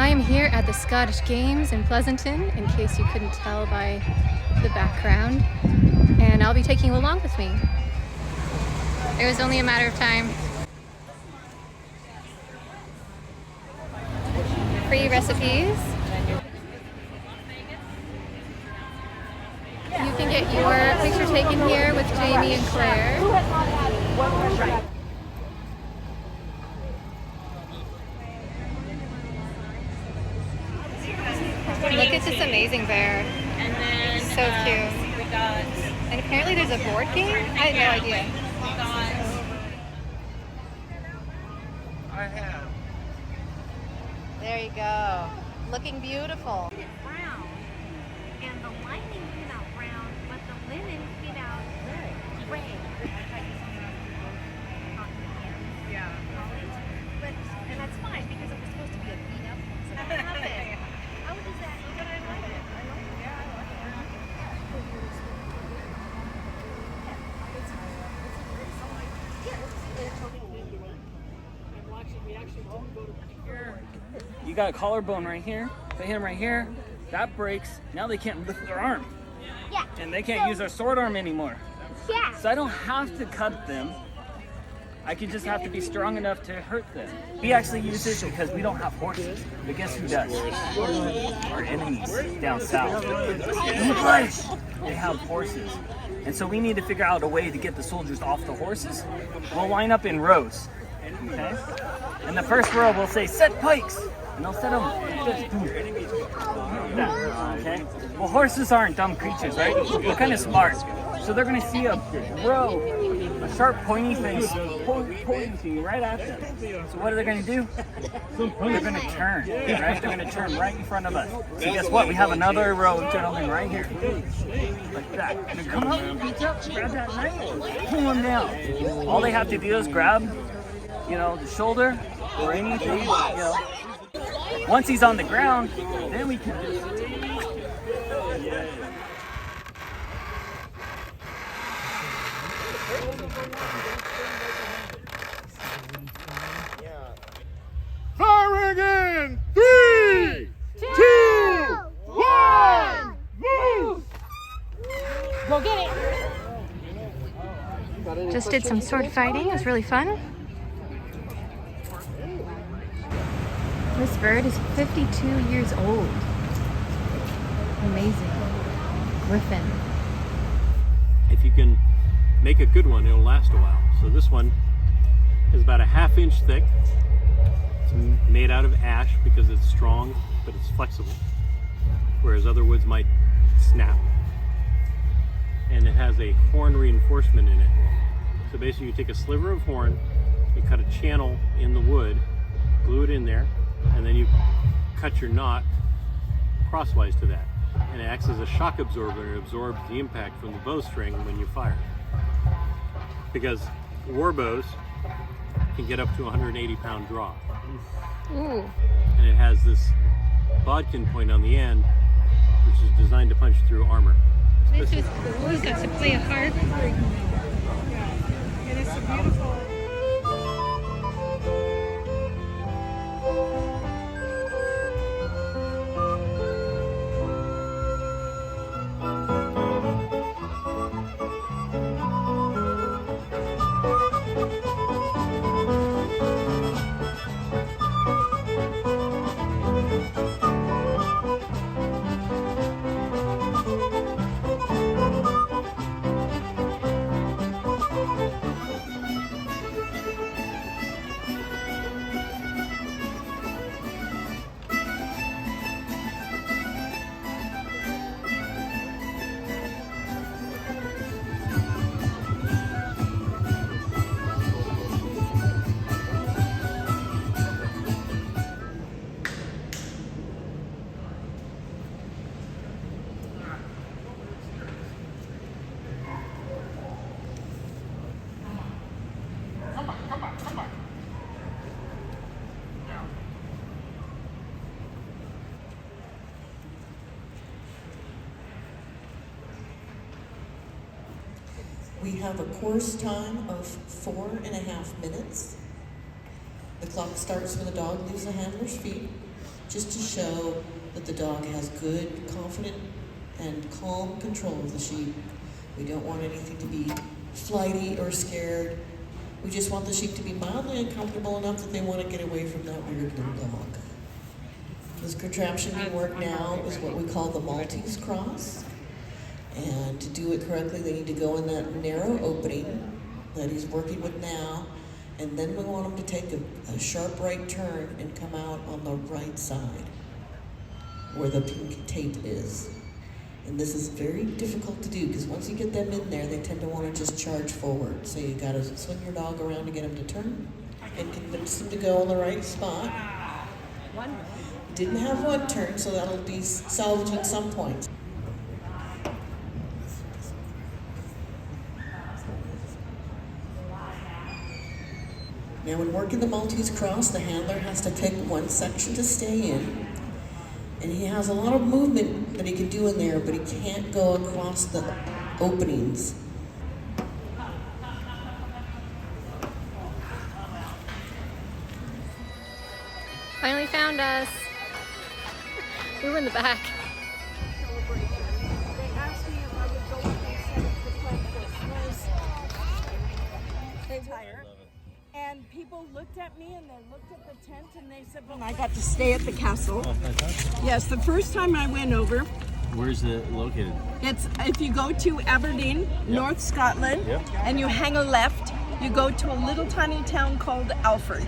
I am here at the Scottish Games in Pleasanton, in case you couldn't tell by the background, and I'll be taking you along with me. It was only a matter of time. Free recipes. You can get your picture taken here with Jamie and Claire. Look at this amazing bear. So cute. And apparently there's a board game? I had no idea. There you go. Looking beautiful. Brown, and the lining came out brown, but the linen came out gray. Yeah. And that's fine because it was supposed to be a beat up one. So I love it. How is that? But I like it. I like it. Yeah, I like it. You got a collarbone right here. If they hit him right here, that breaks. Now they can't lift their arm. Yeah. And they can't use their sword arm anymore. Yeah. So I don't have to cut them. I could just have to be strong enough to hurt them. We actually use it because we don't have horses. But guess who does? Our enemies down south. English! They have horses. And so we need to figure out a way to get the soldiers off the horses. We'll line up in rows. Okay? And the first row we'll say, set pikes! And they'll set them like that. Okay? Well, horses aren't dumb creatures, right? They're kind of smart. So they're going to see a row, a sharp pointy thing pointing right at them. So what are they going to do? They're going to turn, right? They're going to turn right in front of us. So guess what? We have another row of gentlemen right here. Like that. And come up, reach up, grab that knife, pull them down. All they have to do is grab, the shoulder or anything, Once he's on the ground, then we can just... Firing in 3, 2, 1, move! Go get it. Just did some sword fighting. It was really fun. This bird is 52 years old. Amazing. Griffin. If you can make a good one, it'll last a while. So this one is about a ½ inch thick. It's made out of ash because it's strong, but it's flexible, whereas other woods might snap. And it has a horn reinforcement in it. So basically you take a sliver of horn, you cut a channel in the wood, glue it in there, and then you cut your knot crosswise to that. And it acts as a shock absorber and it absorbs the impact from the bowstring when you fire. Because war bows can get up to 180-pound draw. Ooh. And it has this bodkin point on the end, which is designed to punch through armor. This is cool. He's got to play a harp. And it's beautiful. We have a course time of 4.5 minutes. The clock starts when the dog leaves the handler's feet. just to show that the dog has good, confident, and calm control of the sheep. We don't want anything to be flighty or scared. We just want the sheep to be mildly uncomfortable enough that they want to get away from that weird little dog. This contraption we work now is what we call the Maltese cross. And to do it correctly, they need to go in that narrow opening that he's working with now. And then we want him to take a sharp right turn and come out on the right side where the pink tape is. And this is very difficult to do because once you get them in there, they tend to want to just charge forward. So you got to swing your dog around to get him to turn and convince him to go on the right spot. Didn't have one turn, so that'll be salvaging some points. Now when working the Maltese cross, the handler has to pick one section to stay in. And he has a lot of movement that he can do in there, but he can't go across the openings. Finally found us. We were in the back. They asked me if I would go up and set up the plant for tire. And people looked at me and they looked at the tent and they said, well, I got to stay at the castle. Oh, fantastic. Yes, the first time I went over, Where's it located? it's if you go to Aberdeen, North Scotland, Yep. and you hang a left, you go to a little tiny town called Alford.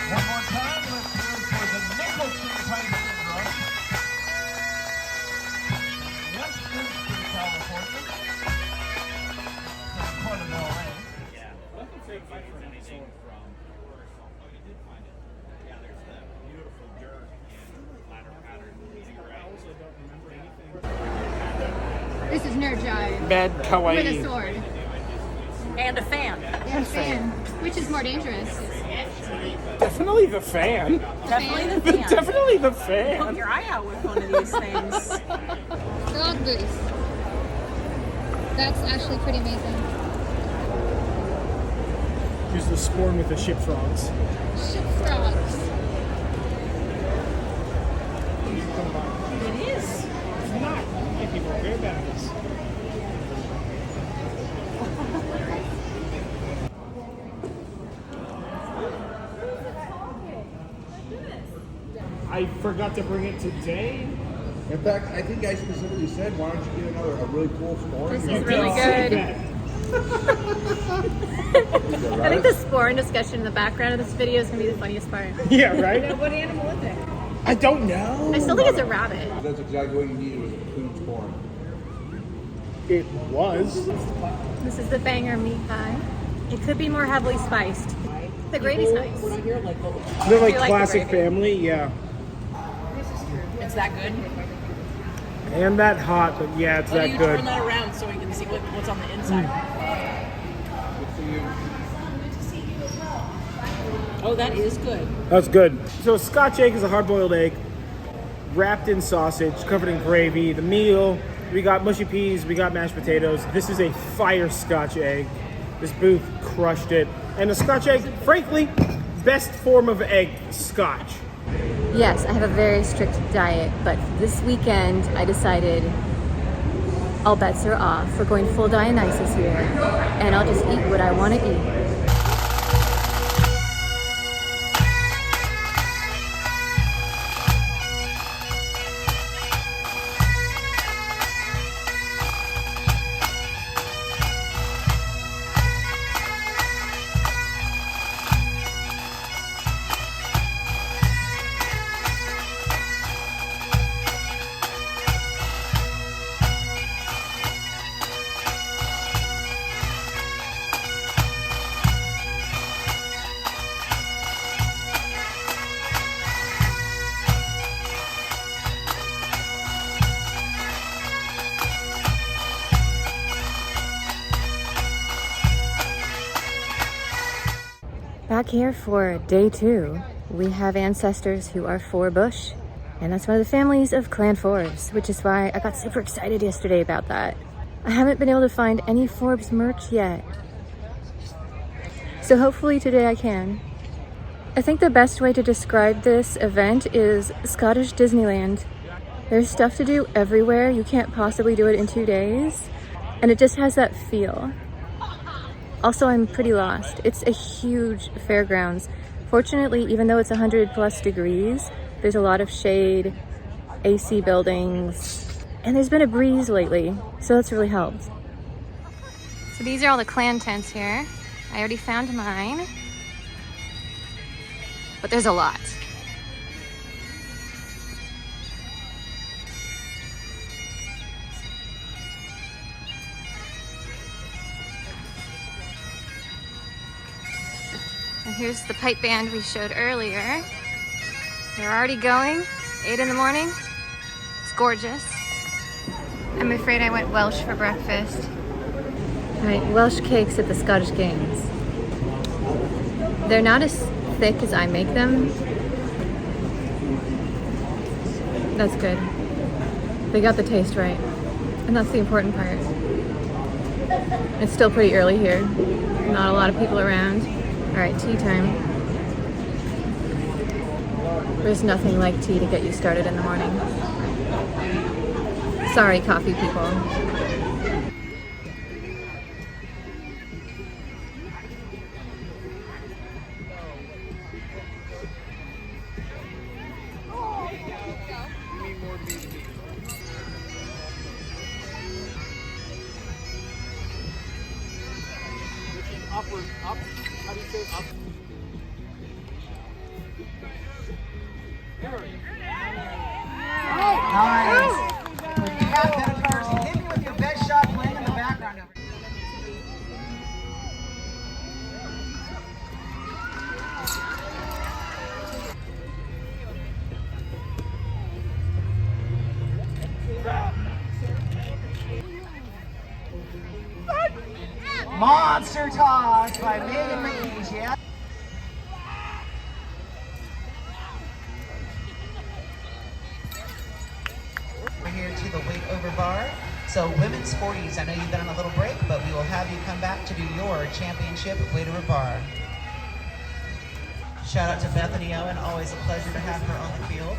One more time, let's hear it for the Nicholson type syndrome. Westminster, California. From Porterville Lane. This is Nerd Jive. Bad With a kawaii. sword. And a fan. And a fan. Which is more dangerous? Definitely the fan. Definitely the fan. Definitely the Poke fan. your eye out with one of these things. Dog booth. That's actually pretty amazing. Here's the spawn with the ship frogs. Ship frogs. It is. It's not. People are very bad at this. I forgot to bring it today. In fact, I think I specifically said, why don't you get a really cool story? This is really good. I think the sporn discussion in the background of this video is going to be the funniest part. Yeah, right? What animal is it? I don't know. I still think it's a rabbit. That's exactly what you needed was a clean spawn. It was. This is the banger meat pie. It could be more heavily spiced. The gravy's nice. They're like Do you like the classic gravy? family, yeah. It's that good. And that hot, but yeah, it's that good. that around so we can see what's on the inside? Oh, that is good. That's good. So a Scotch egg is a hard-boiled egg wrapped in sausage, covered in gravy. The meal, we got mushy peas, we got mashed potatoes. This is a fire Scotch egg. This booth crushed it. And the Scotch egg, frankly, best form of egg, Scotch. Yes, I have a very strict diet, but this weekend I decided all bets are off. We're going full Dionysus here, and I'll just eat what I want to eat. back here for day 2. We have ancestors who are for Bush, and that's one of the families of Clan Forbes, which is why I got super excited yesterday about that. I haven't been able to find any Forbes merch yet, so hopefully today I can. I think the best way to describe this event is Scottish Disneyland. There's stuff to do everywhere. You can't possibly do it in 2 days, and it just has that feel. Also, I'm pretty lost. It's a huge fairgrounds. Fortunately, even though it's 100+ degrees, there's a lot of shade, AC buildings, and there's been a breeze lately, so that's really helped. So these are all the clan tents here. I already found mine, but there's a lot. And here's the pipe band we showed earlier. They're already going, 8 in the morning. It's gorgeous. I'm afraid I went Welsh for breakfast. All right, Welsh cakes at the Scottish Games. They're not as thick as I make them. That's good. They got the taste right. And that's the important part. It's still pretty early here. Not a lot of people around. All right, tea time. There's nothing like tea to get you started in the morning. Sorry, coffee people. Upward, up. How do you say up? Nice. Captain Cars, hit me with your best shot playing in the background. Monster toss by Megan McGee, yeah. We're here to the weight over bar. So women's 40s, I know you've been on a little break, but we will have you come back to do your championship weight over bar. Shout out to Bethany Owen, always a pleasure to have her on the field.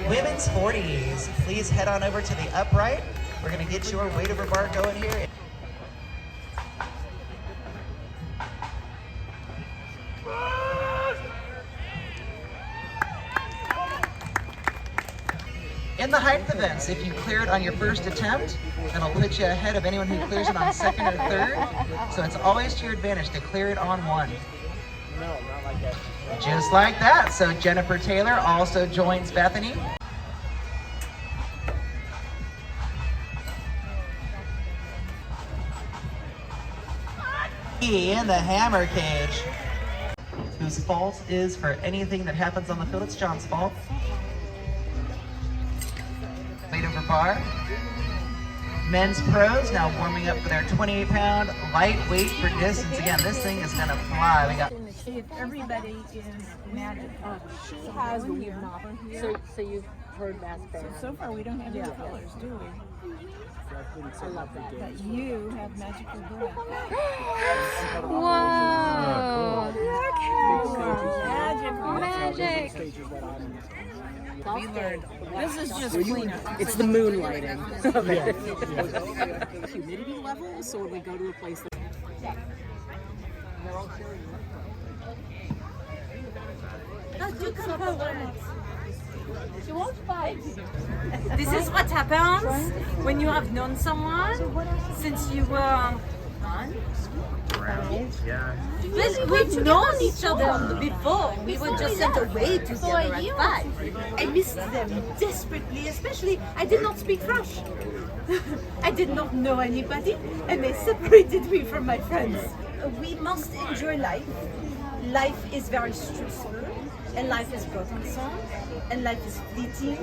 Women's 40s, please head on over to the upright. We're gonna get your weight over bar going here. In the height events, if you clear it on your first attempt, that'll put you ahead of anyone who clears it on second or third. So it's always to your advantage to clear it on one. No, not like that. Just like that. So Jennifer Taylor also joins Bethany. In the hammer cage. Whose fault is for anything that happens on the field, it's John's fault. Weight over bar. Men's pros now warming up for their 28-pound lightweight for distance. Again, this thing is gonna fly. We got. If everybody is mad at us, she has when you're not here. So you've heard mass band. So far we don't have any colors, do we? I love that. But you have magical breath. Whoa! Magic. Magic! We learned. This is just cleanup. It's the moonlighting of it. Humidity level, so when we go to a place that... She won't fight. This is what happens when you have known someone since you were But we've known each other before. We were just sent away together at 5. I missed them desperately, especially I did not speak French. I did not know anybody, and they separated me from my friends. We must enjoy life. Life is very stressful, and life is burdensome, and life is fleeting.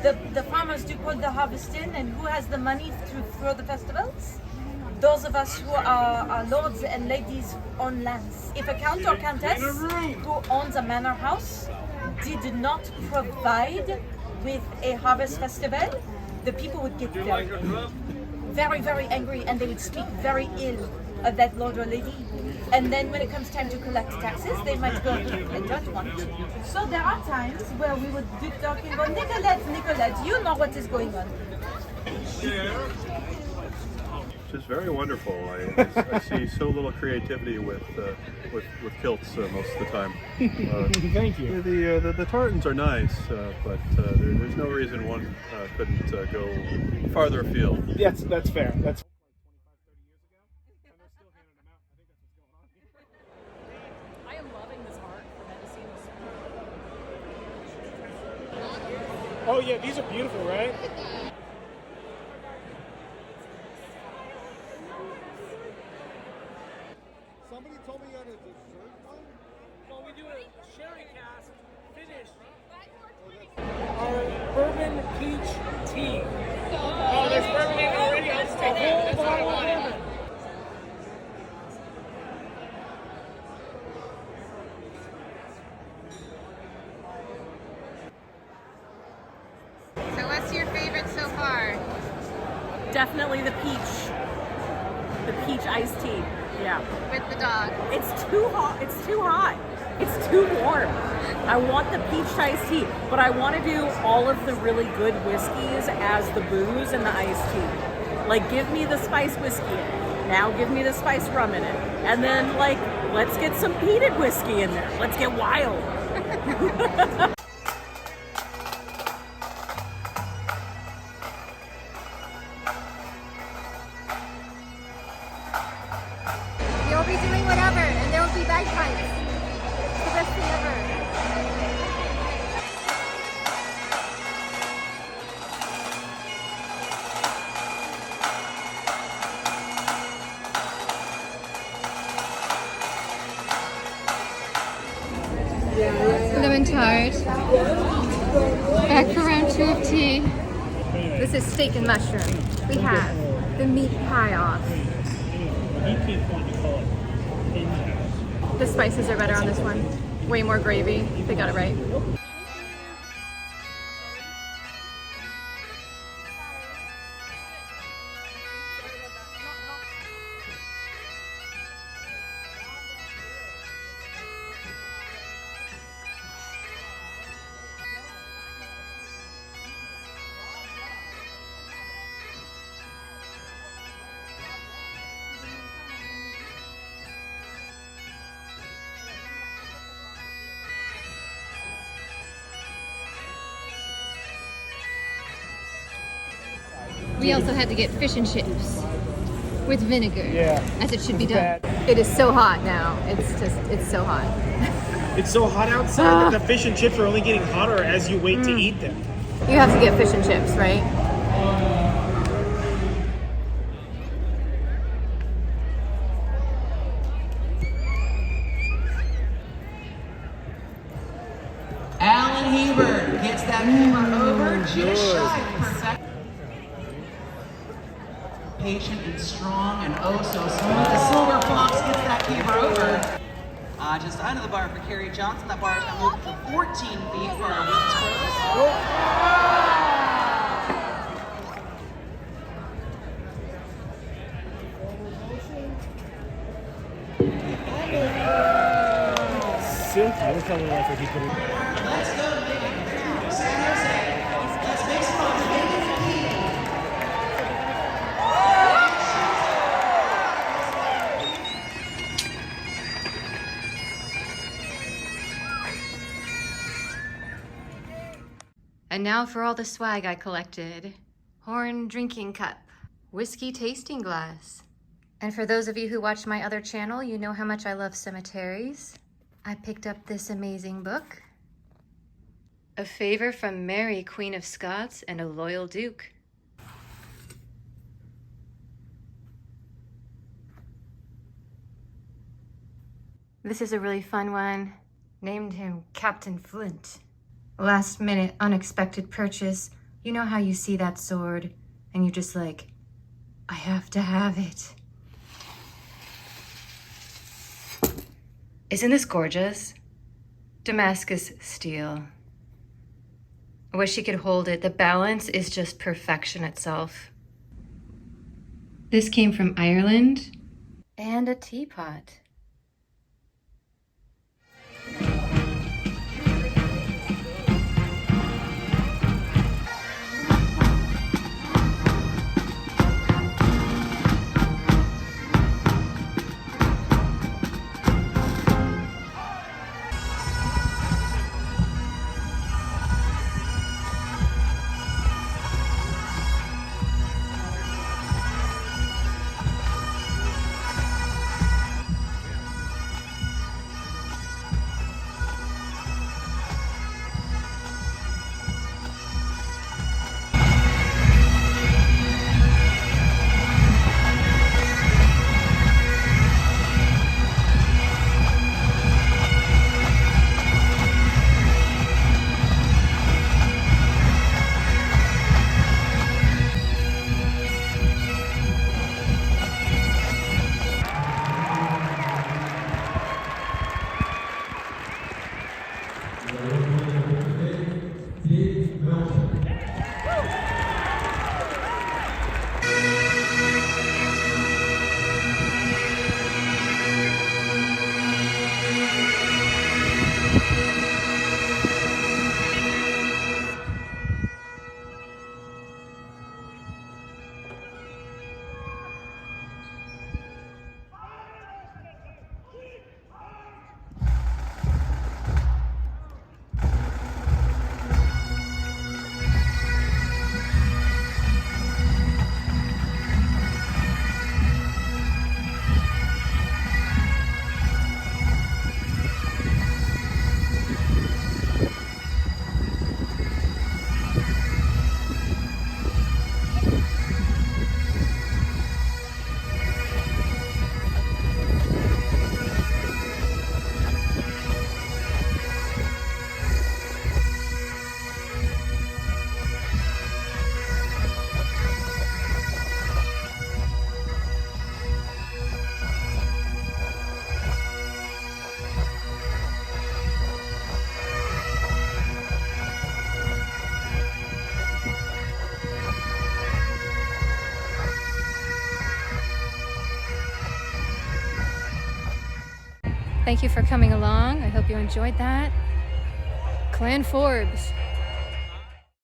The farmers do all the harvesting, and who has the money to throw the festivals? those of us who are lords and ladies on lands. If a count or countess who owns a manor house did not provide with a harvest festival, the people would get very, very angry, and they would speak very ill of that lord or lady. And then when it comes time to collect taxes, they might go, I don't want to. So there are times where we would be talking about, Nicolette, you know what is going on. Which is very wonderful. I see so little creativity with kilts most of the time. Thank you. The tartans are nice, but there's no reason one couldn't go farther afield. Yes, that's fair. That's. I am loving this art for Mendocinos. Oh yeah, these are beautiful, right? Somebody told me you had a dessert one? Well, we do a sherry cask finish. Our bourbon peach tea. Oh, there's bourbon in it already. I'll just take that. That's what I wanted. So what's your favorite so far? Definitely the peach. The peach iced tea. Yeah. With the dog. It's too hot. It's too hot. It's too warm. I want the peach iced tea, but I want to do all of the really good whiskeys as the booze and the iced tea. Like, give me the spice whiskey in it. Now give me the spice rum in it. And then, like, let's get some peated whiskey in there. Let's get wild. You'll be doing whatever, and there will be bagpipes. It's the best thing ever. Lemon tart. Back for round 2 of tea. This is steak and mushroom. We have the meat pie off. The spices are better on this one. Way more gravy. They got it right. We also had to get fish and chips with vinegar, as it should be done. It is so hot now. It's so hot. It's so hot outside that the fish and chips are only getting hotter as you wait to eat them. You have to get fish and chips, right? Alan Hebert gets that caper over just shy of perfect. Patient and strong and oh so smooth. The Silver Fox gets that caper over. Just under the bar for Carrie Johnson. That bar is now moved to 14 feet for our women's pros. Cynthia, we're coming off if you put it. Let's go to Megan. San Jose. Let's make some fun. And now for all the swag I collected. Horn drinking cup, whiskey tasting glass. And for those of you who watch my other channel, you know how much I love cemeteries. I picked up this amazing book. A favor from Mary, Queen of Scots, and a loyal duke. This is a really fun one. Named him Captain Flint. Last minute, unexpected purchase. You know how you see that sword and you're just like, I have to have it. Isn't this gorgeous? Damascus steel. I wish you could hold it. The balance is just perfection itself. This came from Ireland. And a teapot. Thank you for coming along. I hope you enjoyed that. Clan Forbes.